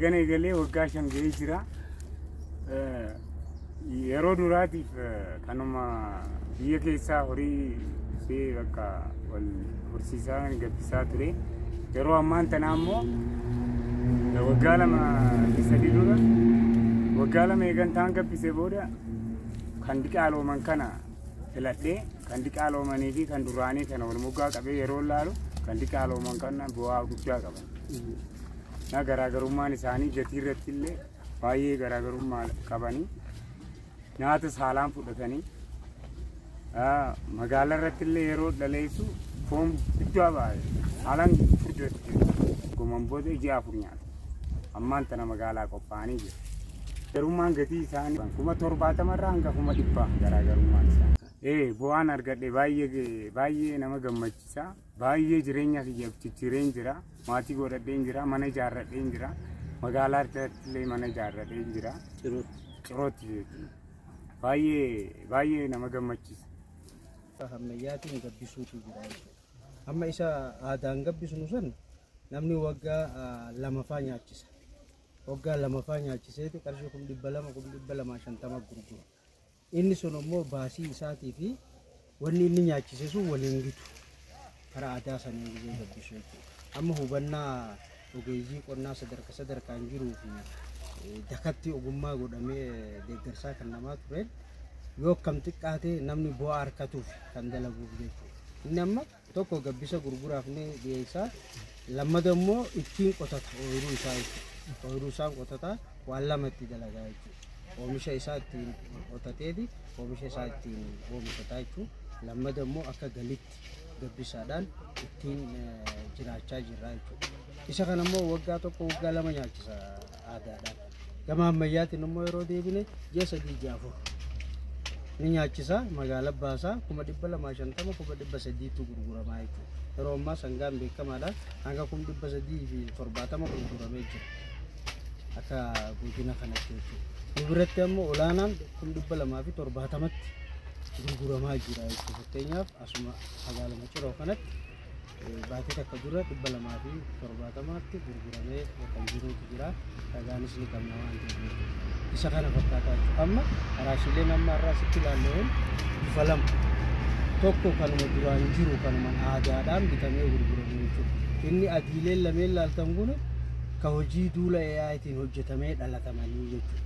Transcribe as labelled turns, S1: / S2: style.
S1: eegane galee waggaa 5 ga'ee jira. Yeroo duraatiif kanuma biyya keessaa horii see bakka wal horsiisaa gabbisaa ture. Yeroo ammaan tana ammoo waggaa 2 dura waggaa 2 eegantaan gabbisee booda kan diqaalooman kana filadhee kan diqaaloomanii fi kan duraanii kana wal moggaa qabee yeroo laalu kan diqaalooman kana bu'aa guddaa qaban. Na garaagarummaan isaanii gatii irratti illee baay'ee garaagarummaa qabanii nyaata saalaan fudhatanii magaalaa irratti illee yeroo dhaleessu foon guddaa baay'ee saalaan fudhatu goman booda ija afur nyaata. Ammaan tana magaalaa qophaa'anii jiru. Garummaan gatii isaanii 70 irraa hanga 100 garaagarummaan isaanii. Bu'aan argadhe baay'ee nama gammachiisa. Baay'ee jireenya kiyyaaf ciccireen jira. Maatii godhadheen jira. Mana ijaarradheen jira. Magaalaa irratti illee mana ijaarradheen jira. Cirootti baay'ee nama gammachiisa.
S2: Ammayyaatiin gabbisuutu jira. Amma isa aadaan gabbisnu san namni waggaa 2 nyaachisa. Waggaa 2 nyaachiseeti qarshii 250 gurgura. Inni sun immoo baasii isaatii fi wanni inni nyaachise sun waliin gitu karaa aadaa sanii gizee gabbisuu jechuudha. Amma hubannaa ogeeyyii qonnaa sadarkaan jiruu fi dakatti ogummaa godhamee deeggarsaa kan namaa tureen yoo kam xiqqaatee namni bu'aa harkatuuf kan dalaguuf jechuudha. Inni amma tokko gabbisa gurguraaf ni dhiyeessaa, lammata immoo ittiin qotata ooyiruu isaa jechuudha. Ooyiruu isaan qotataa waan lama itti dalagaa jechuudha. Oomisha isaa ittiin qotateeti oomisha isaa ittiin oomishataa jechuudha. Lammata immoo akka galitti gabbisaadhaan ittiin jiraachaa jirra jechuudha. Isa kana immoo waggaa tokko waggaa 2 nyaachisa aadaadhaan. Gama ammayyaatiin immoo yeroo deebine ji'a 3-4 ni nyaachisa magaalaa baasaa 250 gurguramaa jechuudha. Yeroo ammaa sangaan beekamaadhaan hanga 370 gurguramee jira. Akka godina kanatti jechuudha. Biratti ammoo olaanaan 270tti gurguramaa jira jechuudha. Fakkeenyaaf asuma magaalaa Ciroo kanatti baatii akka dura 270tti gurguramee kan jirutu jira. Ragaanis ni qabna waan ta'eef isa kana fakkaataa jechuudha. Amma araashileen amma irraa sitti ilaalleen bifa lama tokko kanuma duraan jiru kanuma aadaadhaan bitamee gurguramu jechuudha. Inni adiileen lameen laaltan kun ka hojii duula AItiin hojjetamee dhalatamanii jechuudha.